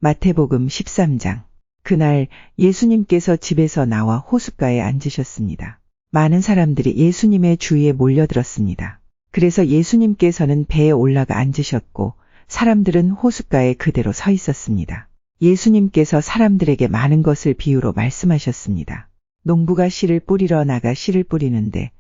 마태복음 13장. 그날 예수님께서 집에서 나와 호숫가에 앉으셨습니다. 많은 사람들이 예수님의 주위에 몰려들었습니다. 그래서 예수님께서는 배에 올라가 앉으셨고 사람들은 호숫가에 그대로 서 있었습니다. 예수님께서 사람들에게 많은 것을 비유로 말씀하셨습니다. 농부가 씨를 뿌리러 나가 씨를 뿌리는데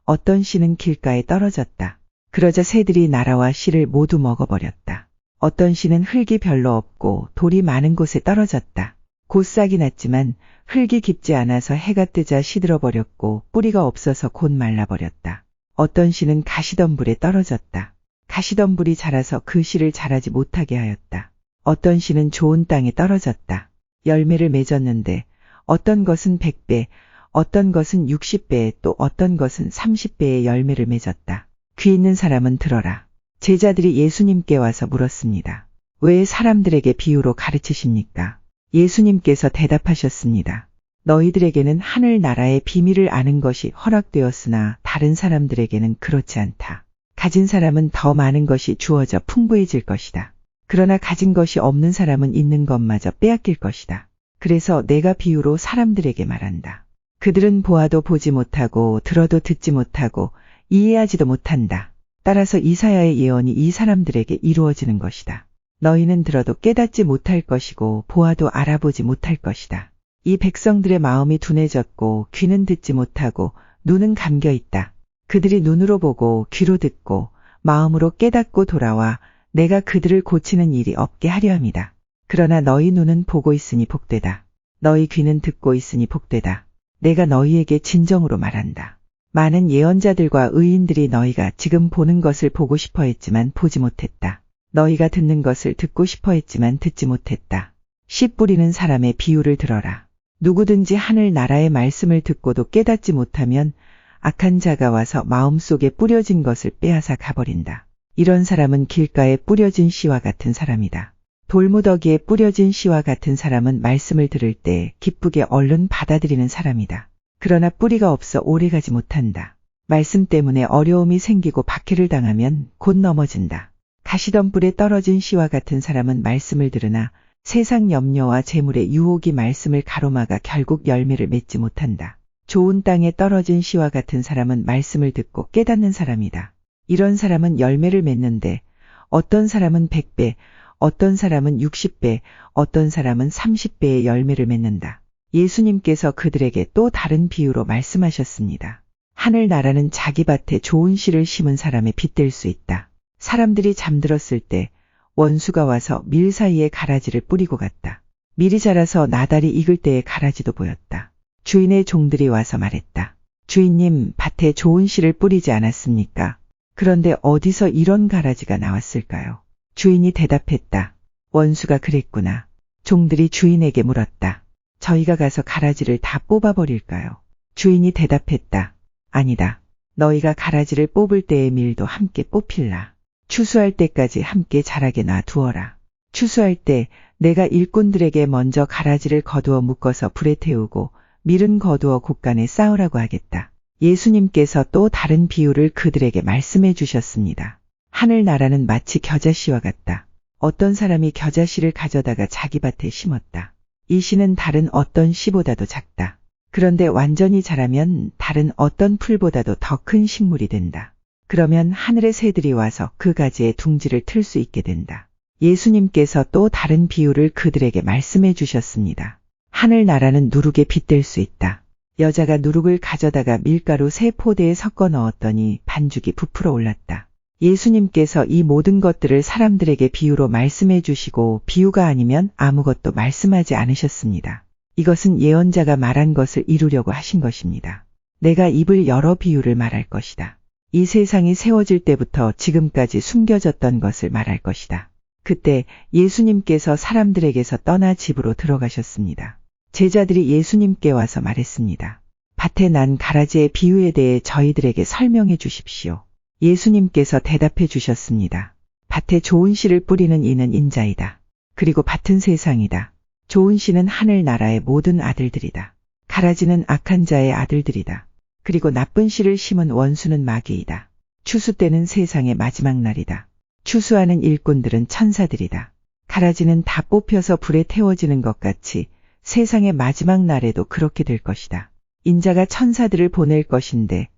어떤 씨는 길가에 떨어졌다. 그러자 새들이 날아와 씨를 모두 먹어버렸다. 어떤 씨는 흙이 별로 없고 돌이 많은 곳에 떨어졌다. 곧 싹이 났지만 흙이 깊지 않아서 해가 뜨자 시들어버렸고 뿌리가 없어서 곧 말라버렸다. 어떤 씨는 가시덤불에 떨어졌다. 가시덤불이 자라서 그 씨를 자라지 못하게 하였다. 어떤 씨는 좋은 땅에 떨어졌다. 열매를 맺었는데 어떤 것은 100배, 어떤 것은 60배, 또 어떤 것은 30배의 열매를 맺었다. 귀 있는 사람은 들어라. 제자들이 예수님께 와서 물었습니다. 왜 사람들에게 비유로 가르치십니까? 예수님께서 대답하셨습니다. 너희들에게는 하늘 나라의 비밀을 아는 것이 허락되었으나 다른 사람들에게는 그렇지 않다. 가진 사람은 더 많은 것이 주어져 풍부해질 것이다. 그러나 가진 것이 없는 사람은 있는 것마저 빼앗길 것이다. 그래서 내가 비유로 사람들에게 말한다. 그들은 보아도 보지 못하고 들어도 듣지 못하고 이해하지도 못한다. 따라서 이사야의 예언이 이 사람들에게 이루어지는 것이다. 너희는 들어도 깨닫지 못할 것이고 보아도 알아보지 못할 것이다. 이 백성들의 마음이 둔해졌고 귀는 듣지 못하고 눈은 감겨 있다. 그들이 눈으로 보고 귀로 듣고 마음으로 깨닫고 돌아와 내가 그들을 고치는 일이 없게 하려 함이다. 그러나 너희 눈은 보고 있으니 복되다. 너희 귀는 듣고 있으니 복되다. 내가 너희에게 진정으로 말한다. 많은 예언자들과 의인들이 너희가 지금 보는 것을 보고 싶어 했지만 보지 못했다. 너희가 듣는 것을 듣고 싶어 했지만 듣지 못했다. 씨 뿌리는 사람의 비유를 들어라. 누구든지 하늘 나라의 말씀을 듣고도 깨닫지 못하면 악한 자가 와서 마음속에 뿌려진 것을 빼앗아 가버린다. 이런 사람은 길가에 뿌려진 씨와 같은 사람이다. 돌무더기에 뿌려진 씨와 같은 사람은 말씀을 들을 때 기쁘게 얼른 받아들이는 사람이다. 그러나 뿌리가 없어 오래가지 못한다. 말씀 때문에 어려움이 생기고 박해를 당하면 곧 넘어진다. 가시덤불에 떨어진 씨와 같은 사람은 말씀을 들으나 세상 염려와 재물의 유혹이 말씀을 가로막아 결국 열매를 맺지 못한다. 좋은 땅에 떨어진 씨와 같은 사람은 말씀을 듣고 깨닫는 사람이다. 이런 사람은 열매를 맺는데 어떤 사람은 100배, 어떤 사람은 60배, 어떤 사람은 30배의 열매를 맺는다. 예수님께서 그들에게 또 다른 비유로 말씀하셨습니다. 하늘 나라는 자기 밭에 좋은 씨를 심은 사람의 빗될 수 있다. 사람들이 잠들었을 때 원수가 와서 밀 사이에 가라지를 뿌리고 갔다. 밀이 자라서 나달이 익을 때에 가라지도 보였다. 주인의 종들이 와서 말했다. 주인님, 밭에 좋은 씨를 뿌리지 않았습니까? 그런데 어디서 이런 가라지가 나왔을까요? 주인이 대답했다. 원수가 그랬구나. 종들이 주인에게 물었다. 저희가 가서 가라지를 다 뽑아버릴까요? 주인이 대답했다. 아니다. 너희가 가라지를 뽑을 때의 밀도 함께 뽑힐라. 추수할 때까지 함께 자라게 놔두어라. 추수할 때 내가 일꾼들에게 먼저 가라지를 거두어 묶어서 불에 태우고 밀은 거두어 곳간에 쌓으라고 하겠다. 예수님께서 또 다른 비유를 그들에게 말씀해 주셨습니다. 하늘 나라는 마치 겨자씨와 같다. 어떤 사람이 겨자씨를 가져다가 자기 밭에 심었다. 이 씨는 다른 어떤 씨보다도 작다. 그런데 완전히 자라면 다른 어떤 풀보다도 더 큰 식물이 된다. 그러면 하늘의 새들이 와서 그 가지에 둥지를 틀 수 있게 된다. 예수님께서 또 다른 비유를 그들에게 말씀해 주셨습니다. 하늘 나라는 누룩에 빗댈 수 있다. 여자가 누룩을 가져다가 밀가루 3포대에 섞어 넣었더니 반죽이 부풀어 올랐다. 예수님께서 이 모든 것들을 사람들에게 비유로 말씀해 주시고 비유가 아니면 아무것도 말씀하지 않으셨습니다. 이것은 예언자가 말한 것을 이루려고 하신 것입니다. 내가 입을 열어 비유를 말할 것이다. 이 세상이 세워질 때부터 지금까지 숨겨졌던 것을 말할 것이다. 그때 예수님께서 사람들에게서 떠나 집으로 들어가셨습니다. 제자들이 예수님께 와서 말했습니다. 밭에 난 가라지의 비유에 대해 저희들에게 설명해 주십시오. 예수님께서 대답해 주셨습니다. 밭에 좋은 씨를 뿌리는 이는 인자이다. 그리고 밭은 세상이다. 좋은 씨는 하늘 나라의 모든 아들들이다. 가라지는 악한 자의 아들들이다. 그리고 나쁜 씨를 심은 원수는 마귀이다. 추수 때는 세상의 마지막 날이다. 추수하는 일꾼들은 천사들이다. 가라지는 다 뽑혀서 불에 태워지는 것 같이 세상의 마지막 날에도 그렇게 될 것이다. 인자가 천사들을 보낼 것인데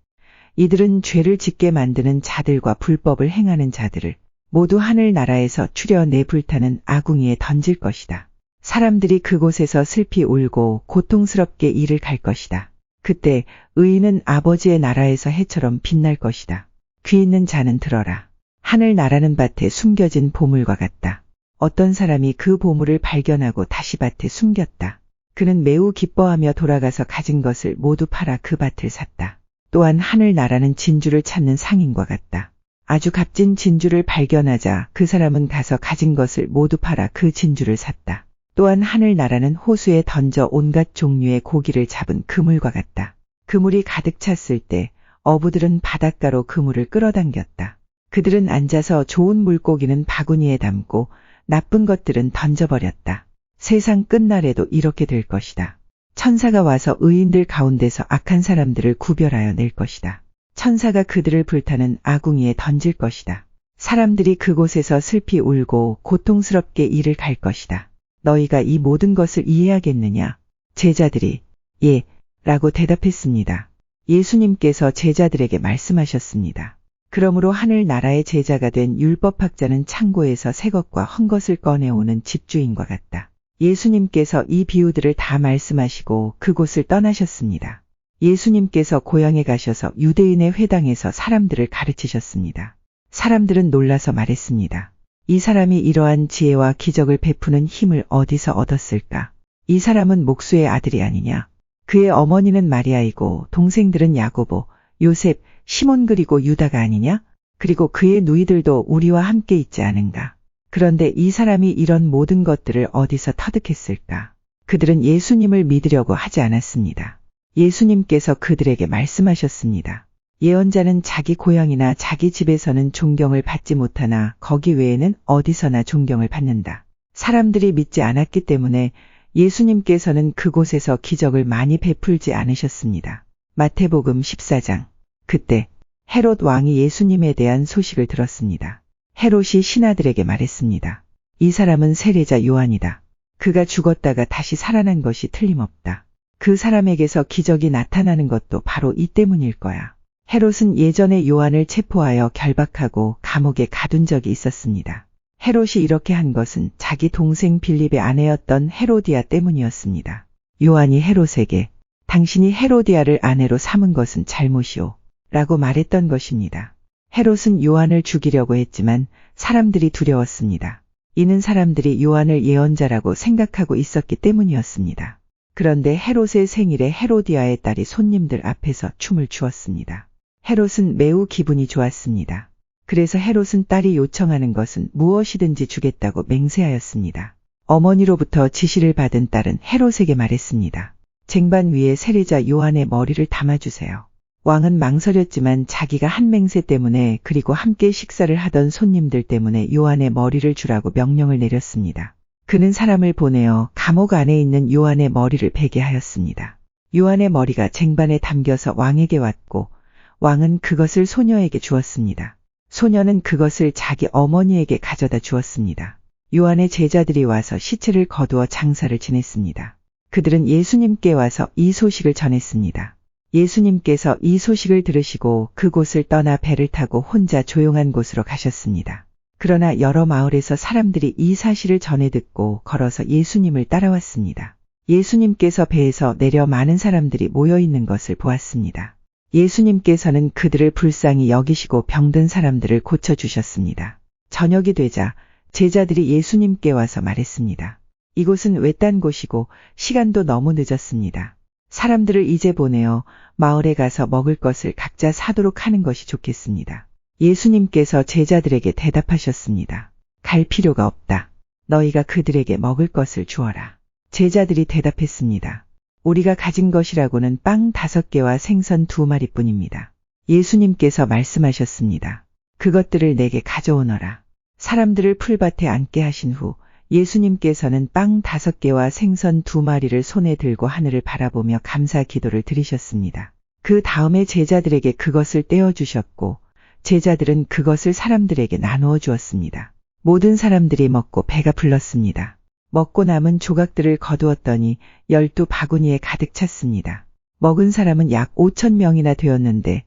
이들은 죄를 짓게 만드는 자들과 불법을 행하는 자들을 모두 하늘나라에서 추려내 불타는 아궁이에 던질 것이다. 사람들이 그곳에서 슬피 울고 고통스럽게 이를 갈 것이다. 그때 의인은 아버지의 나라에서 해처럼 빛날 것이다. 귀 있는 자는 들어라. 하늘나라는 밭에 숨겨진 보물과 같다. 어떤 사람이 그 보물을 발견하고 다시 밭에 숨겼다. 그는 매우 기뻐하며 돌아가서 가진 것을 모두 팔아 그 밭을 샀다. 또한 하늘나라는 진주를 찾는 상인과 같다. 아주 값진 진주를 발견하자 그 사람은 가서 가진 것을 모두 팔아 그 진주를 샀다. 또한 하늘나라는 호수에 던져 온갖 종류의 고기를 잡은 그물과 같다. 그물이 가득 찼을 때 어부들은 바닷가로 그물을 끌어당겼다. 그들은 앉아서 좋은 물고기는 바구니에 담고 나쁜 것들은 던져버렸다. 세상 끝날에도 이렇게 될 것이다. 천사가 와서 의인들 가운데서 악한 사람들을 구별하여 낼 것이다. 천사가 그들을 불타는 아궁이에 던질 것이다. 사람들이 그곳에서 슬피 울고 고통스럽게 이를 갈 것이다. 너희가 이 모든 것을 이해하겠느냐? 제자들이 예, 라고 대답했습니다. 예수님께서 제자들에게 말씀하셨습니다. 그러므로 하늘나라의 제자가 된 율법학자는 창고에서 새 것과 헌 것을 꺼내오는 집주인과 같다. 예수님께서 이 비유들을 다 말씀하시고 그곳을 떠나셨습니다. 예수님께서 고향에 가셔서 유대인의 회당에서 사람들을 가르치셨습니다. 사람들은 놀라서 말했습니다. 이 사람이 이러한 지혜와 기적을 베푸는 힘을 어디서 얻었을까? 이 사람은 목수의 아들이 아니냐? 그의 어머니는 마리아이고 동생들은 야고보, 요셉, 시몬 그리고 유다가 아니냐? 그리고 그의 누이들도 우리와 함께 있지 않은가? 그런데 이 사람이 이런 모든 것들을 어디서 터득했을까? 그들은 예수님을 믿으려고 하지 않았습니다. 예수님께서 그들에게 말씀하셨습니다. 예언자는 자기 고향이나 자기 집에서는 존경을 받지 못하나 거기 외에는 어디서나 존경을 받는다. 사람들이 믿지 않았기 때문에 예수님께서는 그곳에서 기적을 많이 베풀지 않으셨습니다. 마태복음 14장. 그때 헤롯 왕이 예수님에 대한 소식을 들었습니다. 헤롯이 신하들에게 말했습니다. 이 사람은 세례자 요한이다. 그가 죽었다가 다시 살아난 것이 틀림없다. 그 사람에게서 기적이 나타나는 것도 바로 이 때문일 거야. 헤롯은 예전에 요한을 체포하여 결박하고 감옥에 가둔 적이 있었습니다. 헤롯이 이렇게 한 것은 자기 동생 빌립의 아내였던 헤로디아 때문이었습니다. 요한이 헤롯에게 당신이 헤로디아를 아내로 삼은 것은 잘못이오 라고 말했던 것입니다. 헤롯은 요한을 죽이려고 했지만 사람들이 두려웠습니다. 이는 사람들이 요한을 예언자라고 생각하고 있었기 때문이었습니다. 그런데 헤롯의 생일에 헤로디아의 딸이 손님들 앞에서 춤을 추었습니다. 헤롯은 매우 기분이 좋았습니다. 그래서 헤롯은 딸이 요청하는 것은 무엇이든지 주겠다고 맹세하였습니다. 어머니로부터 지시를 받은 딸은 헤롯에게 말했습니다. 쟁반 위에 세례자 요한의 머리를 담아주세요. 왕은 망설였지만 자기가 한 맹세 때문에 그리고 함께 식사를 하던 손님들 때문에 요한의 머리를 주라고 명령을 내렸습니다. 그는 사람을 보내어 감옥 안에 있는 요한의 머리를 베게 하였습니다. 요한의 머리가 쟁반에 담겨서 왕에게 왔고 왕은 그것을 소녀에게 주었습니다. 소녀는 그것을 자기 어머니에게 가져다 주었습니다. 요한의 제자들이 와서 시체를 거두어 장사를 지냈습니다. 그들은 예수님께 와서 이 소식을 전했습니다. 예수님께서 이 소식을 들으시고 그곳을 떠나 배를 타고 혼자 조용한 곳으로 가셨습니다. 그러나 여러 마을에서 사람들이 이 사실을 전해 듣고 걸어서 예수님을 따라왔습니다. 예수님께서 배에서 내려 많은 사람들이 모여 있는 것을 보았습니다. 예수님께서는 그들을 불쌍히 여기시고 병든 사람들을 고쳐주셨습니다. 저녁이 되자 제자들이 예수님께 와서 말했습니다. 이곳은 외딴 곳이고 시간도 너무 늦었습니다. 사람들을 이제 보내어 마을에 가서 먹을 것을 각자 사도록 하는 것이 좋겠습니다. 예수님께서 제자들에게 대답하셨습니다. 갈 필요가 없다. 너희가 그들에게 먹을 것을 주어라. 제자들이 대답했습니다. 우리가 가진 것이라고는 빵 5개와 생선 2마리뿐입니다. 예수님께서 말씀하셨습니다. 그것들을 내게 가져오너라. 사람들을 풀밭에 앉게 하신 후 예수님께서는 빵 5개와 생선 2마리를 손에 들고 하늘을 바라보며 감사 기도를 드리셨습니다. 그 다음에 제자들에게 그것을 떼어주셨고 제자들은 그것을 사람들에게 나누어 주었습니다. 모든 사람들이 먹고 배가 불렀습니다. 먹고 남은 조각들을 거두었더니 12바구니에 가득 찼습니다. 먹은 사람은 약 5,000명이나 되었는데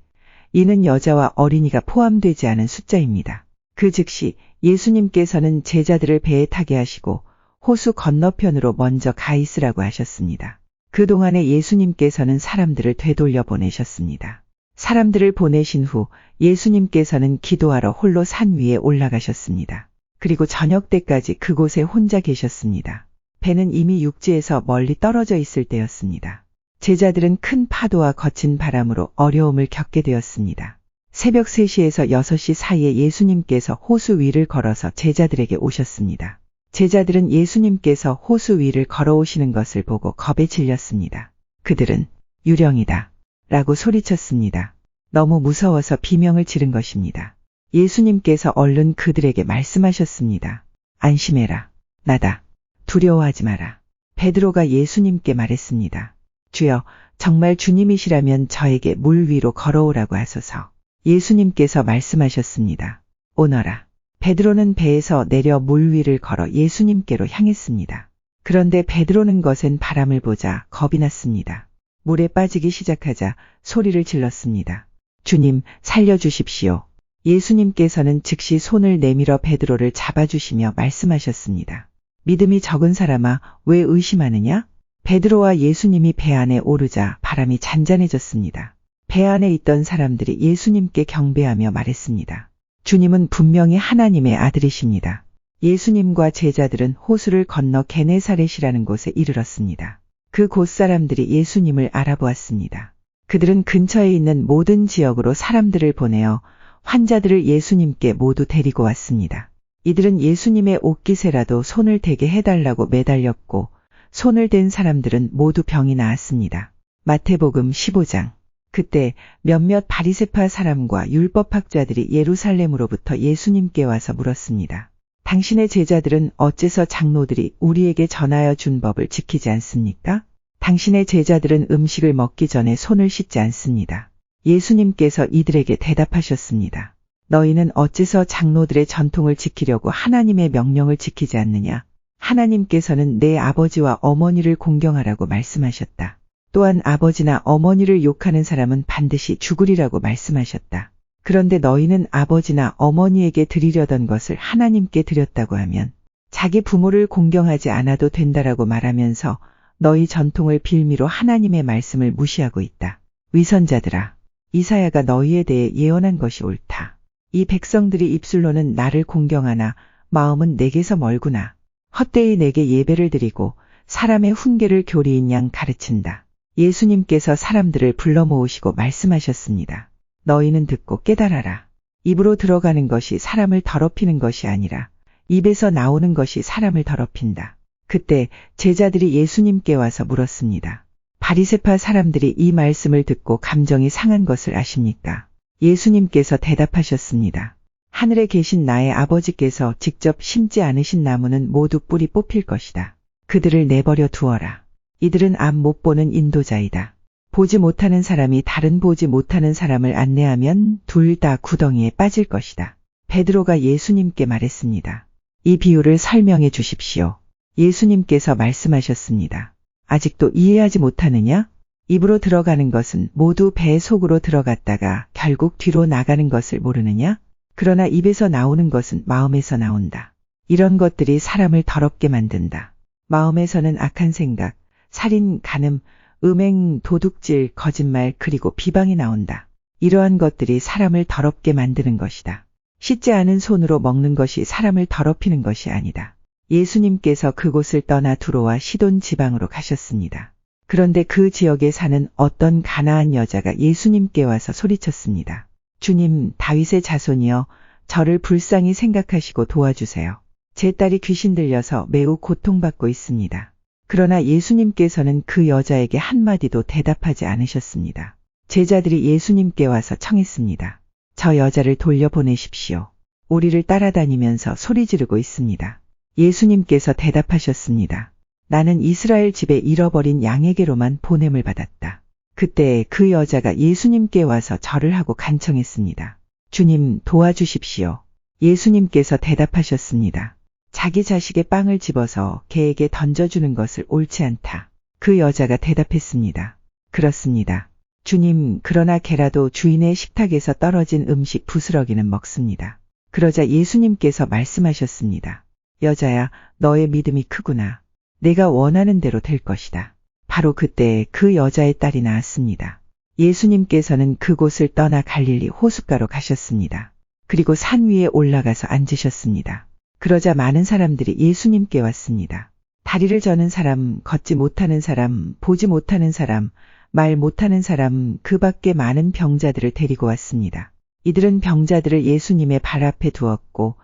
이는 여자와 어린이가 포함되지 않은 숫자입니다. 그 즉시 예수님께서는 제자들을 배에 타게 하시고 호수 건너편으로 먼저 가 있으라고 하셨습니다. 그동안에 예수님께서는 사람들을 되돌려 보내셨습니다. 사람들을 보내신 후 예수님께서는 기도하러 홀로 산 위에 올라가셨습니다. 그리고 저녁 때까지 그곳에 혼자 계셨습니다. 배는 이미 육지에서 멀리 떨어져 있을 때였습니다. 제자들은 큰 파도와 거친 바람으로 어려움을 겪게 되었습니다. 새벽 3시에서 6시 사이에 예수님께서 호수 위를 걸어서 제자들에게 오셨습니다. 제자들은 예수님께서 호수 위를 걸어오시는 것을 보고 겁에 질렸습니다. 그들은 유령이다 라고 소리쳤습니다. 너무 무서워서 비명을 지른 것입니다. 예수님께서 얼른 그들에게 말씀하셨습니다. 안심해라. 나다. 두려워하지 마라. 베드로가 예수님께 말했습니다. 주여, 정말 주님이시라면 저에게 물 위로 걸어오라고 하소서. 예수님께서 말씀하셨습니다. 오너라. 베드로는 배에서 내려 물 위를 걸어 예수님께로 향했습니다. 그런데 베드로는 거센 바람을 보자 겁이 났습니다. 물에 빠지기 시작하자 소리를 질렀습니다. 주님, 살려주십시오. 예수님께서는 즉시 손을 내밀어 베드로를 잡아주시며 말씀하셨습니다. 믿음이 적은 사람아, 왜 의심하느냐? 베드로와 예수님이 배 안에 오르자 바람이 잔잔해졌습니다. 배 안에 있던 사람들이 예수님께 경배하며 말했습니다. 주님은 분명히 하나님의 아들이십니다. 예수님과 제자들은 호수를 건너 게네사렛이라는 곳에 이르렀습니다. 그곳 사람들이 예수님을 알아보았습니다. 그들은 근처에 있는 모든 지역으로 사람들을 보내어 환자들을 예수님께 모두 데리고 왔습니다. 이들은 예수님의 옷깃에라도 손을 대게 해달라고 매달렸고 손을 댄 사람들은 모두 병이 나았습니다. 마태복음 15장. 그때 몇몇 바리새파 사람과 율법학자들이 예루살렘으로부터 예수님께 와서 물었습니다. 당신의 제자들은 어째서 장로들이 우리에게 전하여 준 법을 지키지 않습니까? 당신의 제자들은 음식을 먹기 전에 손을 씻지 않습니다. 예수님께서 이들에게 대답하셨습니다. 너희는 어째서 장로들의 전통을 지키려고 하나님의 명령을 지키지 않느냐? 하나님께서는 내 아버지와 어머니를 공경하라고 말씀하셨다. 또한 아버지나 어머니를 욕하는 사람은 반드시 죽으리라고 말씀하셨다. 그런데 너희는 아버지나 어머니에게 드리려던 것을 하나님께 드렸다고 하면 자기 부모를 공경하지 않아도 된다라고 말하면서 너희 전통을 빌미로 하나님의 말씀을 무시하고 있다. 위선자들아, 이사야가 너희에 대해 예언한 것이 옳다. 이 백성들이 입술로는 나를 공경하나 마음은 내게서 멀구나. 헛되이 내게 예배를 드리고 사람의 훈계를 교리인 양 가르친다. 예수님께서 사람들을 불러 모으시고 말씀하셨습니다. 너희는 듣고 깨달아라. 입으로 들어가는 것이 사람을 더럽히는 것이 아니라 입에서 나오는 것이 사람을 더럽힌다. 그때 제자들이 예수님께 와서 물었습니다. 바리새파 사람들이 이 말씀을 듣고 감정이 상한 것을 아십니까? 예수님께서 대답하셨습니다. 하늘에 계신 나의 아버지께서 직접 심지 않으신 나무는 모두 뿌리 뽑힐 것이다. 그들을 내버려 두어라. 이들은 앞 못 보는 인도자이다. 보지 못하는 사람이 다른 보지 못하는 사람을 안내하면 둘 다 구덩이에 빠질 것이다. 베드로가 예수님께 말했습니다. 이 비유를 설명해 주십시오. 예수님께서 말씀하셨습니다. 아직도 이해하지 못하느냐? 입으로 들어가는 것은 모두 배 속으로 들어갔다가 결국 뒤로 나가는 것을 모르느냐? 그러나 입에서 나오는 것은 마음에서 나온다. 이런 것들이 사람을 더럽게 만든다. 마음에서는 악한 생각, 살인, 간음, 음행, 도둑질, 거짓말, 그리고 비방이 나온다. 이러한 것들이 사람을 더럽게 만드는 것이다. 씻지 않은 손으로 먹는 것이 사람을 더럽히는 것이 아니다. 예수님께서 그곳을 떠나 두로와 시돈 지방으로 가셨습니다. 그런데 그 지역에 사는 어떤 가나안 여자가 예수님께 와서 소리쳤습니다. 주님, 다윗의 자손이여, 저를 불쌍히 생각하시고 도와주세요. 제 딸이 귀신 들려서 매우 고통받고 있습니다. 그러나 예수님께서는 그 여자에게 한마디도 대답하지 않으셨습니다. 제자들이 예수님께 와서 청했습니다. 저 여자를 돌려보내십시오. 우리를 따라다니면서 소리 지르고 있습니다. 예수님께서 대답하셨습니다. 나는 이스라엘 집에 잃어버린 양에게로만 보냄을 받았다. 그때 그 여자가 예수님께 와서 절을 하고 간청했습니다. 주님, 도와주십시오. 예수님께서 대답하셨습니다. 자기 자식의 빵을 집어서 개에게 던져주는 것을 옳지 않다. 그 여자가 대답했습니다. 그렇습니다. 주님, 그러나 개라도 주인의 식탁에서 떨어진 음식 부스러기는 먹습니다. 그러자 예수님께서 말씀하셨습니다. 여자야, 너의 믿음이 크구나. 내가 원하는 대로 될 것이다. 바로 그때 그 여자의 딸이 나았습니다. 예수님께서는 그곳을 떠나 갈릴리 호숫가로 가셨습니다. 그리고 산 위에 올라가서 앉으셨습니다. 그러자 많은 사람들이 예수님께 왔습니다. 다리를 저는 사람, 걷지 못하는 사람, 보지 못하는 사람, 말 못하는 사람, 그 밖에 많은 병자들을 데리고 왔습니다. 이들은 병자들을 예수님의 발 앞에 두었고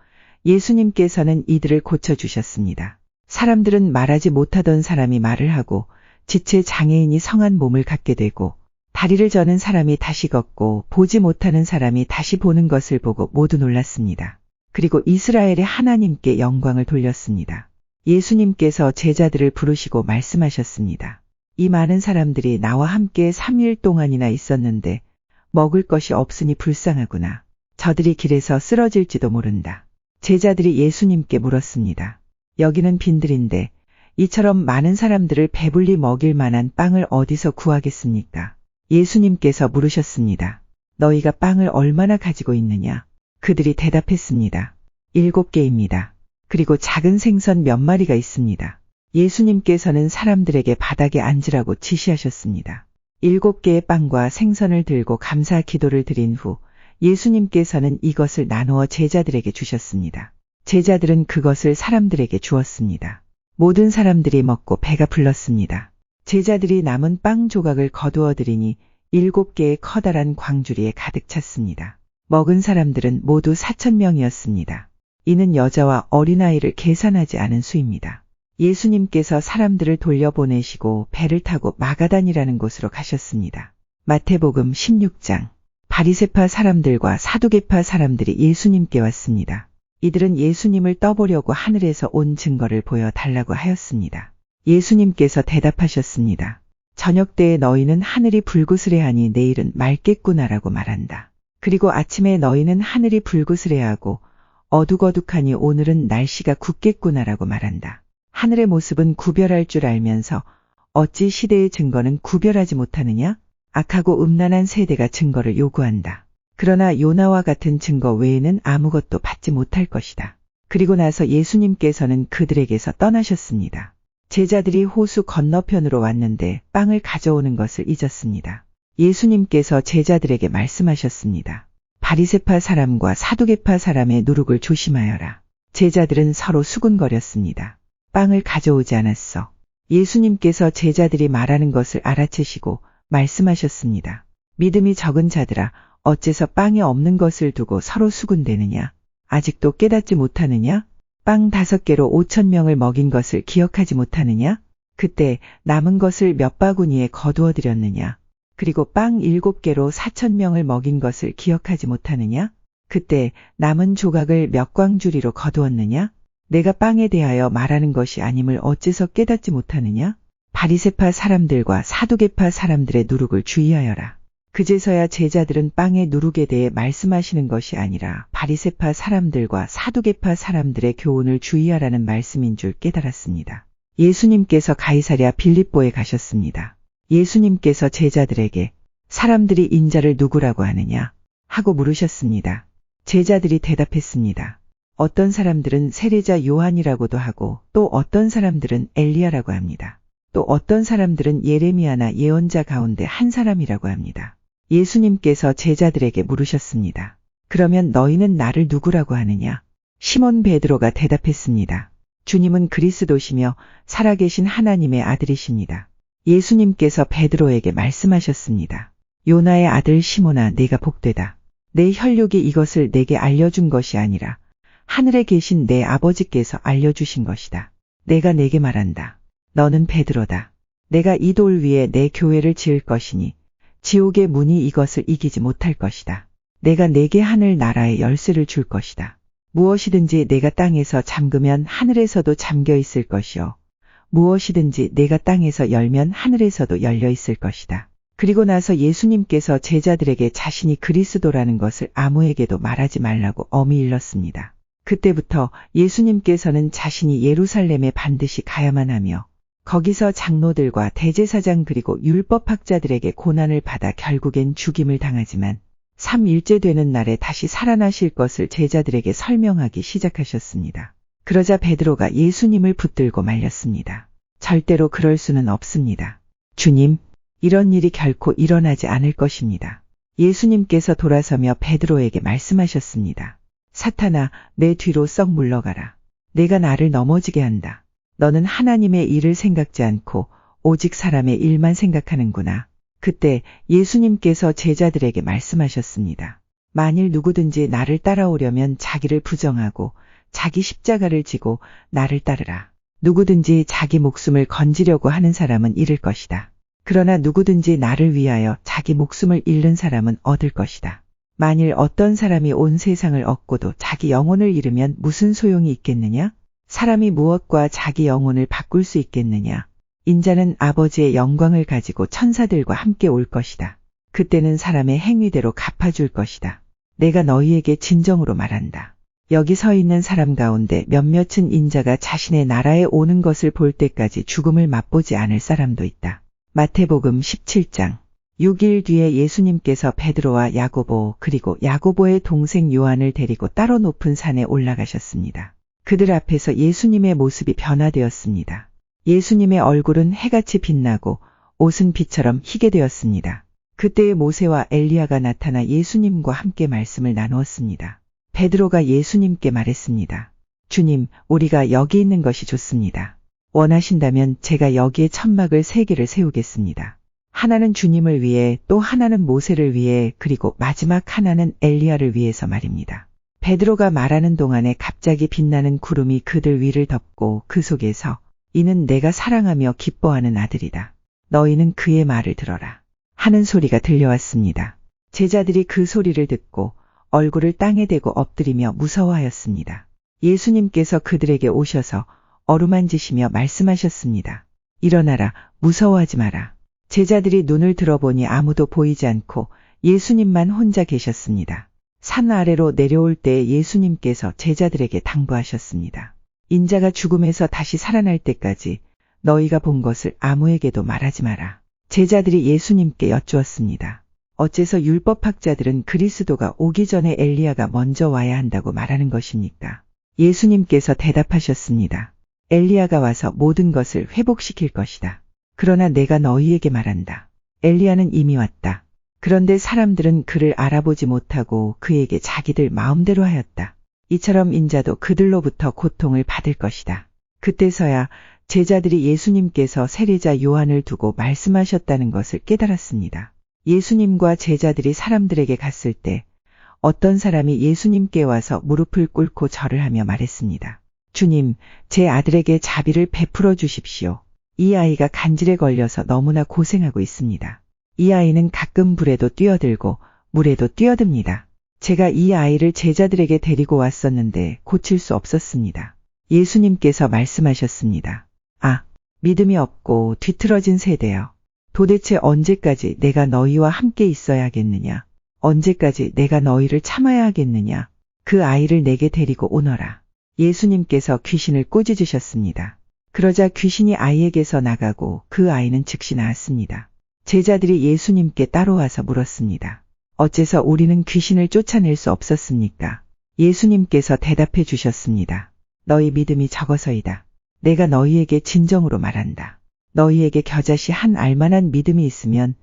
예수님께서는 이들을 고쳐주셨습니다. 사람들은 말하지 못하던 사람이 말을 하고 지체 장애인이 성한 몸을 갖게 되고 다리를 저는 사람이 다시 걷고 보지 못하는 사람이 다시 보는 것을 보고 모두 놀랐습니다. 그리고 이스라엘의 하나님께 영광을 돌렸습니다. 예수님께서 제자들을 부르시고 말씀하셨습니다. 이 많은 사람들이 나와 함께 3일 동안이나 있었는데 먹을 것이 없으니 불쌍하구나. 저들이 길에서 쓰러질지도 모른다. 제자들이 예수님께 물었습니다. 여기는 빈들인데 이처럼 많은 사람들을 배불리 먹일 만한 빵을 어디서 구하겠습니까? 예수님께서 물으셨습니다. 너희가 빵을 얼마나 가지고 있느냐? 그들이 대답했습니다. 7개입니다. 그리고 작은 생선 몇 마리가 있습니다. 예수님께서는 사람들에게 바닥에 앉으라고 지시하셨습니다. 7개의 빵과 생선을 들고 감사 기도를 드린 후 예수님께서는 이것을 나누어 제자들에게 주셨습니다. 제자들은 그것을 사람들에게 주었습니다. 모든 사람들이 먹고 배가 불렀습니다. 제자들이 남은 빵 조각을 거두어 드리니 7개의 커다란 광주리에 가득 찼습니다. 먹은 사람들은 모두 4,000명이었습니다. 이는 여자와 어린아이를 계산하지 않은 수입니다. 예수님께서 사람들을 돌려보내시고 배를 타고 마가단이라는 곳으로 가셨습니다. 마태복음 16장. 바리새파 사람들과 사두개파 사람들이 예수님께 왔습니다. 이들은 예수님을 떠보려고 하늘에서 온 증거를 보여달라고 하였습니다. 예수님께서 대답하셨습니다. 저녁 때에 너희는 하늘이 불그스레하니 내일은 맑겠구나라고 말한다. 그리고 아침에 너희는 하늘이 불그스레하고 어둑어둑하니 오늘은 날씨가 굳겠구나라고 말한다. 하늘의 모습은 구별할 줄 알면서 어찌 시대의 증거는 구별하지 못하느냐? 악하고 음란한 세대가 증거를 요구한다. 그러나 요나와 같은 증거 외에는 아무것도 받지 못할 것이다. 그리고 나서 예수님께서는 그들에게서 떠나셨습니다. 제자들이 호수 건너편으로 왔는데 빵을 가져오는 것을 잊었습니다. 예수님께서 제자들에게 말씀하셨습니다. 바리새파 사람과 사두개파 사람의 누룩을 조심하여라. 제자들은 서로 수군거렸습니다. 빵을 가져오지 않았어. 예수님께서 제자들이 말하는 것을 알아채시고 말씀하셨습니다. 믿음이 적은 자들아, 어째서 빵이 없는 것을 두고 서로 수군대느냐? 아직도 깨닫지 못하느냐? 빵 5개로 5,000명을 먹인 것을 기억하지 못하느냐? 그때 남은 것을 몇 바구니에 거두어 드렸느냐? 그리고 빵 7개로 4,000명을 먹인 것을 기억하지 못하느냐? 그때 남은 조각을 몇 광주리로 거두었느냐? 내가 빵에 대하여 말하는 것이 아님을 어째서 깨닫지 못하느냐? 바리새파 사람들과 사두개파 사람들의 누룩을 주의하여라. 그제서야 제자들은 빵의 누룩에 대해 말씀하시는 것이 아니라 바리새파 사람들과 사두개파 사람들의 교훈을 주의하라는 말씀인 줄 깨달았습니다. 예수님께서 가이사랴 빌립보에 가셨습니다. 예수님께서 제자들에게 사람들이 인자를 누구라고 하느냐? 하고 물으셨습니다. 제자들이 대답했습니다. 어떤 사람들은 세례자 요한이라고도 하고 또 어떤 사람들은 엘리야라고 합니다. 또 어떤 사람들은 예레미야나 예언자 가운데 한 사람이라고 합니다. 예수님께서 제자들에게 물으셨습니다. 그러면 너희는 나를 누구라고 하느냐? 시몬 베드로가 대답했습니다. 주님은 그리스도시며 살아계신 하나님의 아들이십니다. 예수님께서 베드로에게 말씀하셨습니다. 요나의 아들 시몬아, 네가 복되다. 내 혈육이 이것을 내게 알려준 것이 아니라 하늘에 계신 내 아버지께서 알려주신 것이다. 내가 내게 말한다. 너는 베드로다. 내가 이 돌 위에 내 교회를 지을 것이니 지옥의 문이 이것을 이기지 못할 것이다. 내가 내게 하늘 나라의 열쇠를 줄 것이다. 무엇이든지 내가 땅에서 잠그면 하늘에서도 잠겨 있을 것이요. 무엇이든지 내가 땅에서 열면 하늘에서도 열려 있을 것이다. 그리고 나서 예수님께서 제자들에게 자신이 그리스도라는 것을 아무에게도 말하지 말라고 엄히 일렀습니다. 그때부터 예수님께서는 자신이 예루살렘에 반드시 가야만 하며 거기서 장로들과 대제사장 그리고 율법학자들에게 고난을 받아 결국엔 죽임을 당하지만 3일째 되는 날에 다시 살아나실 것을 제자들에게 설명하기 시작하셨습니다. 그러자 베드로가 예수님을 붙들고 말렸습니다. 절대로 그럴 수는 없습니다. 주님, 이런 일이 결코 일어나지 않을 것입니다. 예수님께서 돌아서며 베드로에게 말씀하셨습니다. 사탄아, 내 뒤로 썩 물러가라. 내가 나를 넘어지게 한다. 너는 하나님의 일을 생각지 않고 오직 사람의 일만 생각하는구나. 그때 예수님께서 제자들에게 말씀하셨습니다. 만일 누구든지 나를 따라오려면 자기를 부정하고 자기 십자가를 지고 나를 따르라. 누구든지 자기 목숨을 건지려고 하는 사람은 잃을 것이다. 그러나 누구든지 나를 위하여 자기 목숨을 잃는 사람은 얻을 것이다. 만일 어떤 사람이 온 세상을 얻고도 자기 영혼을 잃으면 무슨 소용이 있겠느냐? 사람이 무엇과 자기 영혼을 바꿀 수 있겠느냐? 인자는 아버지의 영광을 가지고 천사들과 함께 올 것이다. 그때는 사람의 행위대로 갚아줄 것이다. 내가 너희에게 진정으로 말한다. 여기 서 있는 사람 가운데 몇몇은 인자가 자신의 나라에 오는 것을 볼 때까지 죽음을 맛보지 않을 사람도 있다. 마태복음 17장 6일 뒤에 예수님께서 베드로와 야고보 그리고 야고보의 동생 요한을 데리고 따로 높은 산에 올라가셨습니다. 그들 앞에서 예수님의 모습이 변화되었습니다. 예수님의 얼굴은 해같이 빛나고 옷은 빛처럼 희게 되었습니다. 그때에 모세와 엘리야가 나타나 예수님과 함께 말씀을 나누었습니다. 베드로가 예수님께 말했습니다. 주님, 우리가 여기 있는 것이 좋습니다. 원하신다면 제가 여기에 천막을 3개를 세우겠습니다. 하나는 주님을 위해, 또 하나는 모세를 위해, 그리고 마지막 하나는 엘리야를 위해서 말입니다. 베드로가 말하는 동안에 갑자기 빛나는 구름이 그들 위를 덮고 그 속에서 이는 내가 사랑하며 기뻐하는 아들이다. 너희는 그의 말을 들어라. 하는 소리가 들려왔습니다. 제자들이 그 소리를 듣고 얼굴을 땅에 대고 엎드리며 무서워하였습니다. 예수님께서 그들에게 오셔서 어루만지시며 말씀하셨습니다. 일어나라, 무서워하지 마라. 제자들이 눈을 들어보니 아무도 보이지 않고 예수님만 혼자 계셨습니다. 산 아래로 내려올 때 예수님께서 제자들에게 당부하셨습니다. 인자가 죽음에서 다시 살아날 때까지 너희가 본 것을 아무에게도 말하지 마라. 제자들이 예수님께 여쭈었습니다. 어째서 율법학자들은 그리스도가 오기 전에 엘리야가 먼저 와야 한다고 말하는 것입니까? 예수님께서 대답하셨습니다. 엘리야가 와서 모든 것을 회복시킬 것이다. 그러나 내가 너희에게 말한다. 엘리야는 이미 왔다. 그런데 사람들은 그를 알아보지 못하고 그에게 자기들 마음대로 하였다. 이처럼 인자도 그들로부터 고통을 받을 것이다. 그때서야 제자들이 예수님께서 세례자 요한을 두고 말씀하셨다는 것을 깨달았습니다. 예수님과 제자들이 사람들에게 갔을 때 어떤 사람이 예수님께 와서 무릎을 꿇고 절을 하며 말했습니다. 주님, 제 아들에게 자비를 베풀어 주십시오. 이 아이가 간질에 걸려서 너무나 고생하고 있습니다. 이 아이는 가끔 불에도 뛰어들고 물에도 뛰어듭니다. 제가 이 아이를 제자들에게 데리고 왔었는데 고칠 수 없었습니다. 예수님께서 말씀하셨습니다. 아, 믿음이 없고 뒤틀어진 세대여. 도대체 언제까지 내가 너희와 함께 있어야 하겠느냐? 언제까지 내가 너희를 참아야 하겠느냐? 그 아이를 내게 데리고 오너라. 예수님께서 귀신을 꾸짖으셨습니다. 그러자 귀신이 아이에게서 나가고 그 아이는 즉시 나았습니다. 제자들이 예수님께 따라와서 물었습니다. 어째서 우리는 귀신을 쫓아낼 수 없었습니까? 예수님께서 대답해 주셨습니다. 너희 믿음이 적어서이다. 내가 너희에게 진정으로 말한다. 너희에게 겨자씨 한 알만한 믿음이 있으면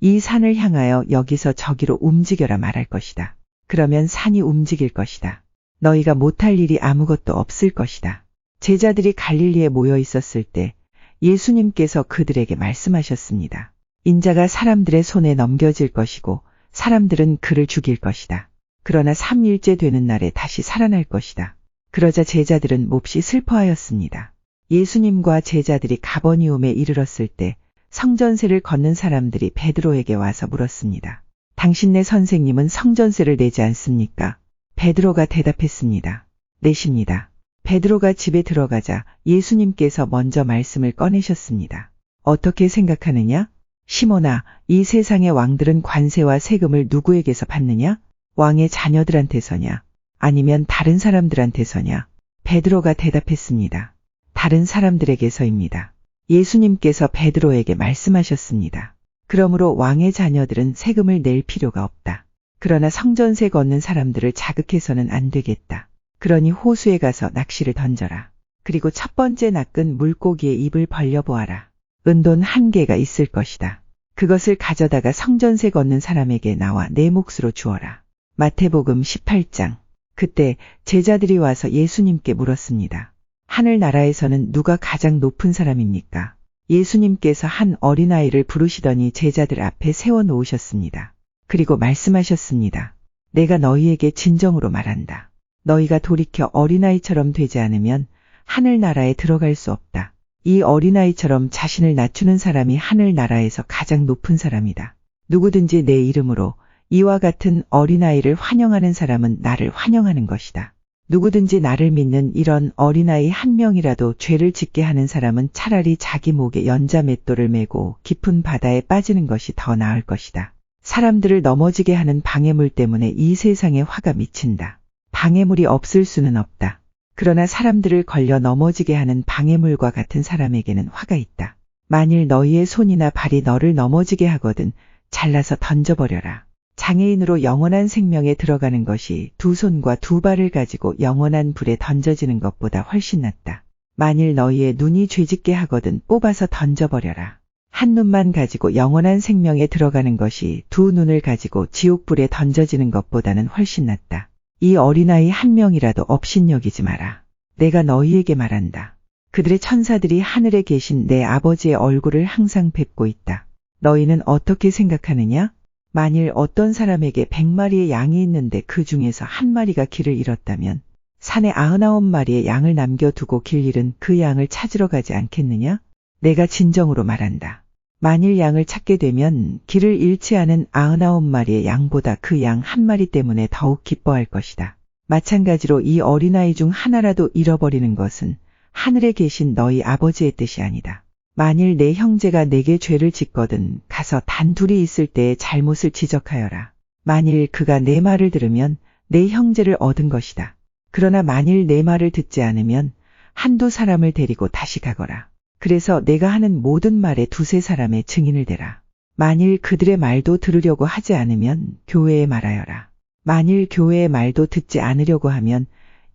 이 산을 향하여 여기서 저기로 움직여라 말할 것이다. 그러면 산이 움직일 것이다. 너희가 못할 일이 아무것도 없을 것이다. 제자들이 갈릴리에 모여 있었을 때 예수님께서 그들에게 말씀하셨습니다. 인자가 사람들의 손에 넘겨질 것이고 사람들은 그를 죽일 것이다. 그러나 3일째 되는 날에 다시 살아날 것이다. 그러자 제자들은 몹시 슬퍼하였습니다. 예수님과 제자들이 가버니움에 이르렀을 때 성전세를 걷는 사람들이 베드로에게 와서 물었습니다. 당신네 선생님은 성전세를 내지 않습니까? 베드로가 대답했습니다. 내십니다. 베드로가 집에 들어가자 예수님께서 먼저 말씀을 꺼내셨습니다. 어떻게 생각하느냐? 시몬아, 이 세상의 왕들은 관세와 세금을 누구에게서 받느냐? 왕의 자녀들한테서냐? 아니면 다른 사람들한테서냐? 베드로가 대답했습니다. 다른 사람들에게서입니다. 예수님께서 베드로에게 말씀하셨습니다. 그러므로 왕의 자녀들은 세금을 낼 필요가 없다. 그러나 성전세 걷는 사람들을 자극해서는 안 되겠다. 그러니 호수에 가서 낚시를 던져라. 그리고 첫 번째 낚은 물고기의 입을 벌려보아라. 은돈 1개가 있을 것이다. 그것을 가져다가 성전세 걷는 사람에게 나와 내 몫으로 주어라. 마태복음 18장. 그때 제자들이 와서 예수님께 물었습니다. 하늘나라에서는 누가 가장 높은 사람입니까? 예수님께서 한 어린아이를 부르시더니 제자들 앞에 세워놓으셨습니다. 그리고 말씀하셨습니다. 내가 너희에게 진정으로 말한다. 너희가 돌이켜 어린아이처럼 되지 않으면 하늘나라에 들어갈 수 없다. 이 어린아이처럼 자신을 낮추는 사람이 하늘나라에서 가장 높은 사람이다. 누구든지 내 이름으로 이와 같은 어린아이를 환영하는 사람은 나를 환영하는 것이다. 누구든지 나를 믿는 이런 어린아이 한 명이라도 죄를 짓게 하는 사람은 차라리 자기 목에 연자맷돌을 메고 깊은 바다에 빠지는 것이 더 나을 것이다. 사람들을 넘어지게 하는 방해물 때문에 이 세상에 화가 미친다. 방해물이 없을 수는 없다. 그러나 사람들을 걸려 넘어지게 하는 방해물과 같은 사람에게는 화가 있다. 만일 너희의 손이나 발이 너를 넘어지게 하거든 잘라서 던져버려라. 장애인으로 영원한 생명에 들어가는 것이 2손과 2발을 가지고 영원한 불에 던져지는 것보다 훨씬 낫다. 만일 너희의 눈이 죄짓게 하거든 뽑아서 던져버려라. 한 눈만 가지고 영원한 생명에 들어가는 것이 2눈을 가지고 지옥불에 던져지는 것보다는 훨씬 낫다. 이 어린아이 한 명이라도 업신여기지 마라. 내가 너희에게 말한다. 그들의 천사들이 하늘에 계신 내 아버지의 얼굴을 항상 뵙고 있다. 너희는 어떻게 생각하느냐? 만일 어떤 사람에게 100마리의 양이 있는데 그 중에서 한 마리가 길을 잃었다면 산에 99마리의 양을 남겨두고 길 잃은 그 양을 찾으러 가지 않겠느냐? 내가 진정으로 말한다. 만일 양을 찾게 되면 길을 잃지 않은 99마리의 양보다 그 양 한 마리 때문에 더욱 기뻐할 것이다. 마찬가지로 이 어린아이 중 하나라도 잃어버리는 것은 하늘에 계신 너희 아버지의 뜻이 아니다. 만일 내 형제가 내게 죄를 짓거든 가서 단둘이 있을 때의 잘못을 지적하여라. 만일 그가 내 말을 들으면 내 형제를 얻은 것이다. 그러나 만일 내 말을 듣지 않으면 한두 사람을 데리고 다시 가거라. 그래서 내가 하는 모든 말에 2-3 사람의 증인을 대라. 만일 그들의 말도 들으려고 하지 않으면 교회에 말하여라. 만일 교회의 말도 듣지 않으려고 하면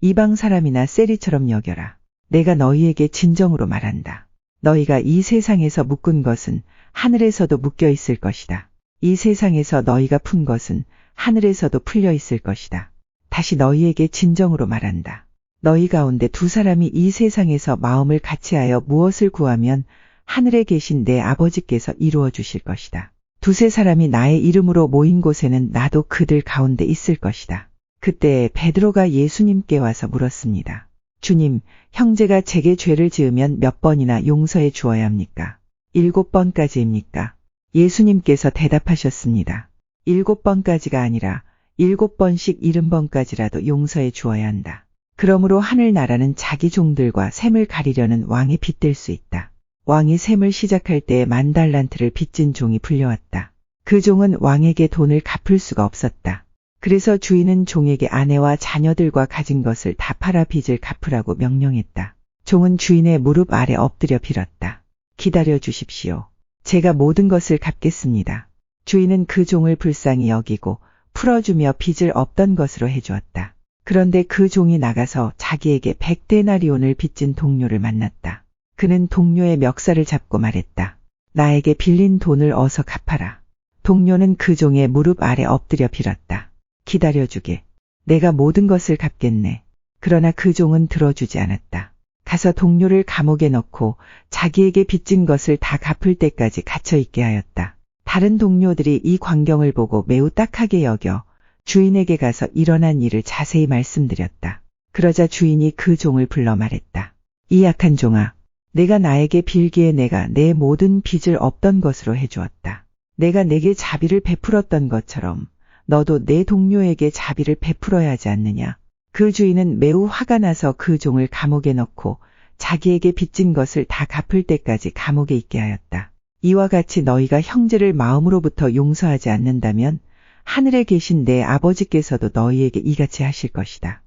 이방 사람이나 세리처럼 여겨라. 내가 너희에게 진정으로 말한다. 너희가 이 세상에서 묶은 것은 하늘에서도 묶여 있을 것이다. 이 세상에서 너희가 푼 것은 하늘에서도 풀려 있을 것이다. 다시 너희에게 진정으로 말한다. 너희 가운데 2 사람이 이 세상에서 마음을 같이하여 무엇을 구하면 하늘에 계신 내 아버지께서 이루어 주실 것이다. 2-3 사람이 나의 이름으로 모인 곳에는 나도 그들 가운데 있을 것이다. 그때 베드로가 예수님께 와서 물었습니다. 주님, 형제가 제게 죄를 지으면 몇 번이나 용서해 주어야 합니까? 7번까지입니까? 예수님께서 대답하셨습니다. 7번까지가 아니라 7번씩 70번까지라도 용서해 주어야 한다. 그러므로 하늘나라는 자기 종들과 셈을 가리려는 왕에 빗댈 수 있다. 왕이 셈을 시작할 때에 10,000달란트를 빚진 종이 불려왔다. 그 종은 왕에게 돈을 갚을 수가 없었다. 그래서 주인은 종에게 아내와 자녀들과 가진 것을 다 팔아 빚을 갚으라고 명령했다. 종은 주인의 무릎 아래 엎드려 빌었다. 기다려 주십시오. 제가 모든 것을 갚겠습니다. 주인은 그 종을 불쌍히 여기고 풀어주며 빚을 없던 것으로 해주었다. 그런데 그 종이 나가서 자기에게 100데나리온을 빚진 동료를 만났다. 그는 동료의 멱살을 잡고 말했다. 나에게 빌린 돈을 어서 갚아라. 동료는 그 종의 무릎 아래 엎드려 빌었다. 기다려주게. 내가 모든 것을 갚겠네. 그러나 그 종은 들어주지 않았다. 가서 동료를 감옥에 넣고 자기에게 빚진 것을 다 갚을 때까지 갇혀있게 하였다. 다른 동료들이 이 광경을 보고 매우 딱하게 여겨 주인에게 가서 일어난 일을 자세히 말씀드렸다. 그러자 주인이 그 종을 불러 말했다. 이 약한 종아, 내가 나에게 빌기에 내가 내 모든 빚을 없던 것으로 해주었다. 내가 내게 자비를 베풀었던 것처럼 너도 내 동료에게 자비를 베풀어야 하지 않느냐. 그 주인은 매우 화가 나서 그 종을 감옥에 넣고 자기에게 빚진 것을 다 갚을 때까지 감옥에 있게 하였다. 이와 같이 너희가 형제를 마음으로부터 용서하지 않는다면 하늘에 계신 내 아버지께서도 너희에게 이같이 하실 것이다.